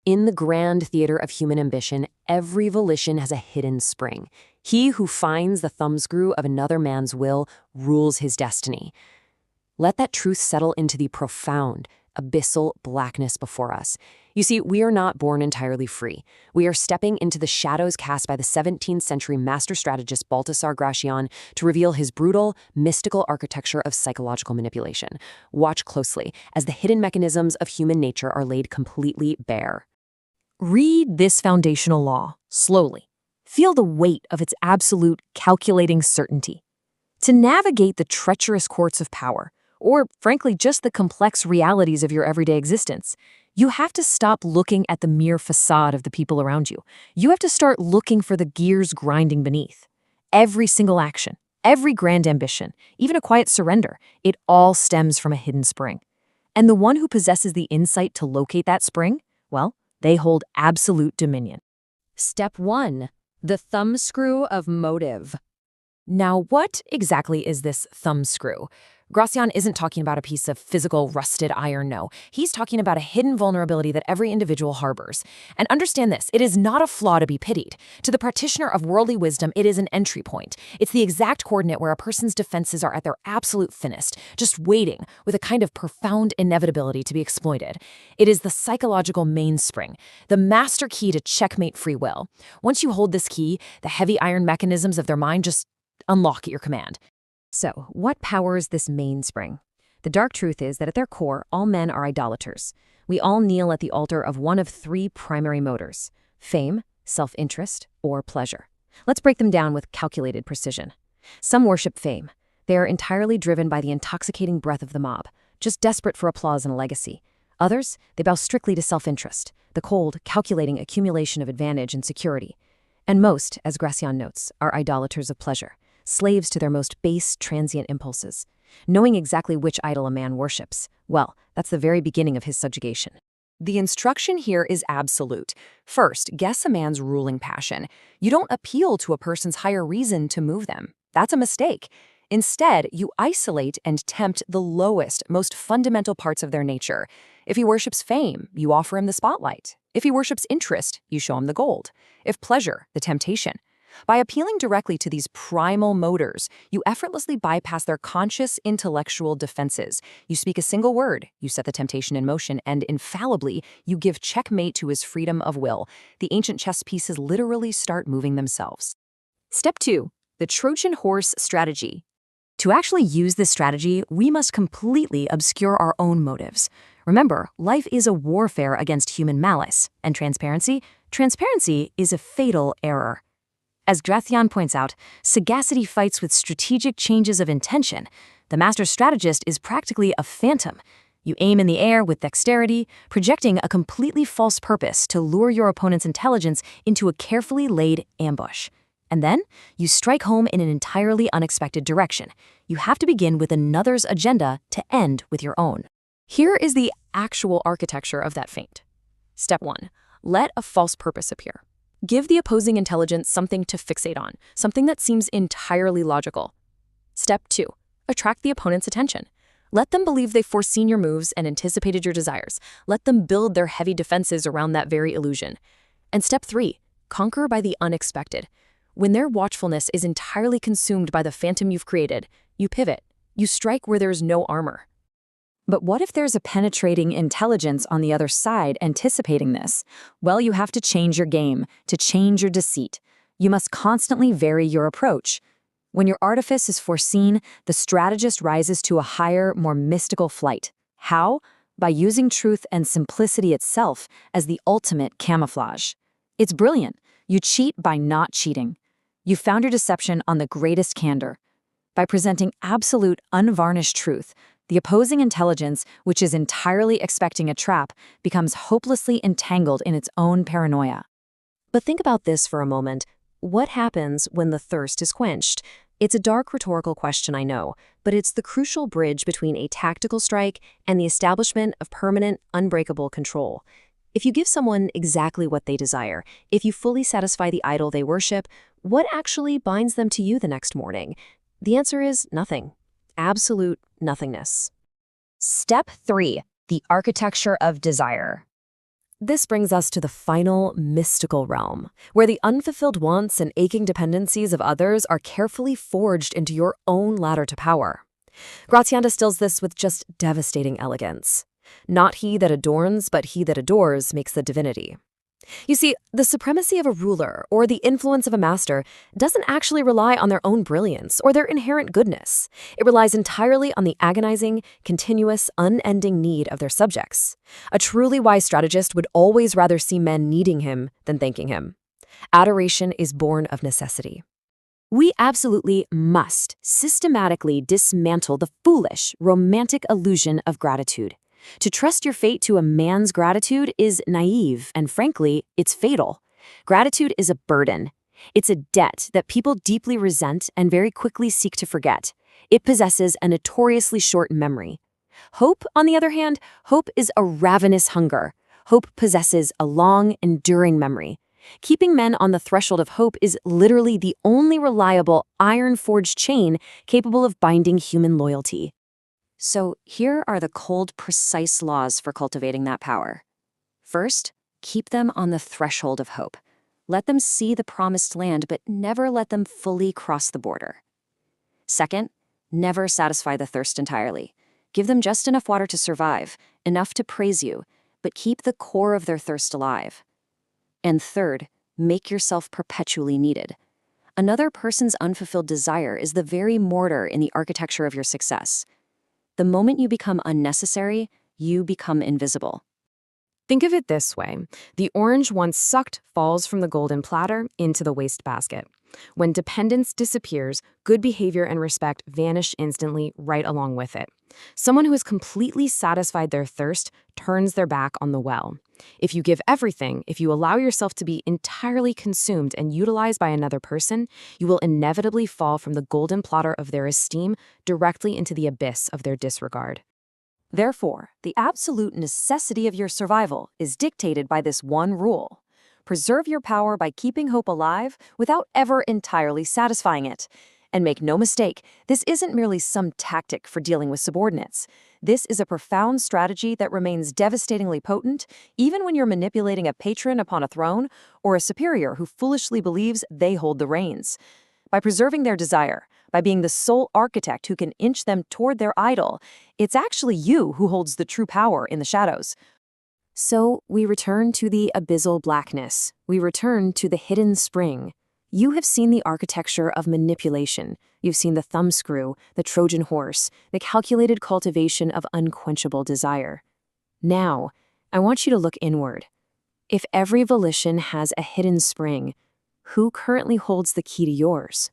In the grand theater of human ambition, every volition has a hidden spring. He who finds the thumbscrew of another man's will rules his destiny. Let that truth settle into the profound, abyssal blackness before us. You see, we are not born entirely free. We are stepping into the shadows cast by the 17th century master strategist Baltasar Gracian to reveal his brutal, mystical architecture of psychological manipulation. Watch closely as the hidden mechanisms of human nature are laid completely bare. Read this foundational law slowly. Feel the weight of its absolute, calculating certainty. To navigate the treacherous courts of power, or frankly just the complex realities of your everyday existence, you have to stop looking at the mere facade of the people around you. You have to start looking for the gears grinding beneath. Every single action, every grand ambition, even a quiet surrender, it all stems from a hidden spring. And the one who possesses the insight to locate that spring, well, they hold absolute dominion. Step 1. The Thumbscrew of Motive. Now, what exactly is this thumbscrew? Gracian isn't talking about a piece of physical rusted iron, no. He's talking about a hidden vulnerability that every individual harbors. And understand this, it is not a flaw to be pitied. To the practitioner of worldly wisdom, it is an entry point. It's the exact coordinate where a person's defenses are at their absolute thinnest, just waiting with a kind of profound inevitability to be exploited. It is the psychological mainspring, the master key to checkmate free will. Once you hold this key, the heavy iron mechanisms of their mind just unlock at your command. So, what powers this mainspring? The dark truth is that at their core, all men are idolaters. We all kneel at the altar of one of three primary motors: fame, self-interest, or pleasure. Let's break them down with calculated precision. Some worship fame. They are entirely driven by the intoxicating breath of the mob, just desperate for applause and a legacy. Others, they bow strictly to self-interest, the cold, calculating accumulation of advantage and security. And most, as Gracian notes, are idolaters of pleasure, slaves to their most base, transient impulses. Knowing exactly which idol a man worships, well, that's the very beginning of his subjugation. The instruction here is absolute. First, guess a man's ruling passion. You don't appeal to a person's higher reason to move them. That's a mistake. Instead, you isolate and tempt the lowest, most fundamental parts of their nature. If he worships fame, you offer him the spotlight. If he worships interest, you show him the gold. If pleasure, the temptation. By appealing directly to these primal motors, you effortlessly bypass their conscious intellectual defenses. You speak a single word, you set the temptation in motion, and infallibly, you give checkmate to his freedom of will. The ancient chess pieces literally start moving themselves. Step 2. The Trojan horse strategy. To actually use this strategy, we must completely obscure our own motives. Remember, life is a warfare against human malice, and transparency is a fatal error. As Gracian points out, sagacity fights with strategic changes of intention. The master strategist is practically a phantom. You aim in the air with dexterity, projecting a completely false purpose to lure your opponent's intelligence into a carefully laid ambush. And then, you strike home in an entirely unexpected direction. You have to begin with another's agenda to end with your own. Here is the actual architecture of that feint. Step 1. Let a false purpose appear. Give the opposing intelligence something to fixate on, something that seems entirely logical. Step 2. Attract the opponent's attention. Let them believe they've foreseen your moves and anticipated your desires. Let them build their heavy defenses around that very illusion. And step 3. Conquer by the unexpected. When their watchfulness is entirely consumed by the phantom you've created, you pivot. You strike where there's no armor. But what if there's a penetrating intelligence on the other side anticipating this? Well, you have to change your game, to change your deceit. You must constantly vary your approach. When your artifice is foreseen, the strategist rises to a higher, more mystical flight. How? By using truth and simplicity itself as the ultimate camouflage. It's brilliant. You cheat by not cheating. You found your deception on the greatest candor. By presenting absolute, unvarnished truth, the opposing intelligence, which is entirely expecting a trap, becomes hopelessly entangled in its own paranoia. But think about this for a moment. What happens when the thirst is quenched? It's a dark rhetorical question, I know, but it's the crucial bridge between a tactical strike and the establishment of permanent, unbreakable control. If you give someone exactly what they desire, if you fully satisfy the idol they worship, what actually binds them to you the next morning? The answer is nothing. Absolute nothingness. Step 3. The architecture of desire. This brings us to the final mystical realm, where the unfulfilled wants and aching dependencies of others are carefully forged into your own ladder to power. Gracian distills this with just devastating elegance. Not he that adorns, but he that adores makes the divinity. You see, the supremacy of a ruler or the influence of a master doesn't actually rely on their own brilliance or their inherent goodness. It relies entirely on the agonizing, continuous, unending need of their subjects. A truly wise strategist would always rather see men needing him than thanking him. Adoration is born of necessity. We absolutely must systematically dismantle the foolish, romantic illusion of gratitude. To trust your fate to a man's gratitude is naive, and frankly, it's fatal. Gratitude is a burden. It's a debt that people deeply resent and very quickly seek to forget. It possesses a notoriously short memory. Hope, on the other hand, hope is a ravenous hunger. Hope possesses a long, enduring memory. Keeping men on the threshold of hope is literally the only reliable, iron-forged chain capable of binding human loyalty. So here are the cold, precise laws for cultivating that power. First, keep them on the threshold of hope. Let them see the promised land, but never let them fully cross the border. Second, never satisfy the thirst entirely. Give them just enough water to survive, enough to praise you, but keep the core of their thirst alive. And third, make yourself perpetually needed. Another person's unfulfilled desire is the very mortar in the architecture of your success. The moment you become unnecessary, you become invisible. Think of it this way. The orange once sucked falls from the golden platter into the wastebasket. When dependence disappears, good behavior and respect vanish instantly right along with it. Someone who has completely satisfied their thirst turns their back on the well. If you give everything, if you allow yourself to be entirely consumed and utilized by another person, you will inevitably fall from the golden platter of their esteem directly into the abyss of their disregard. Therefore, the absolute necessity of your survival is dictated by this one rule. Preserve your power by keeping hope alive without ever entirely satisfying it. And make no mistake, this isn't merely some tactic for dealing with subordinates. This is a profound strategy that remains devastatingly potent even when you're manipulating a patron upon a throne or a superior who foolishly believes they hold the reins. By preserving their desire, by being the sole architect who can inch them toward their idol, it's actually you who holds the true power in the shadows. So we return to the abyssal blackness. We return to the hidden spring. You have seen the architecture of manipulation. You've seen the thumbscrew, the Trojan horse, the calculated cultivation of unquenchable desire. Now, I want you to look inward. If every volition has a hidden spring, who currently holds the key to yours?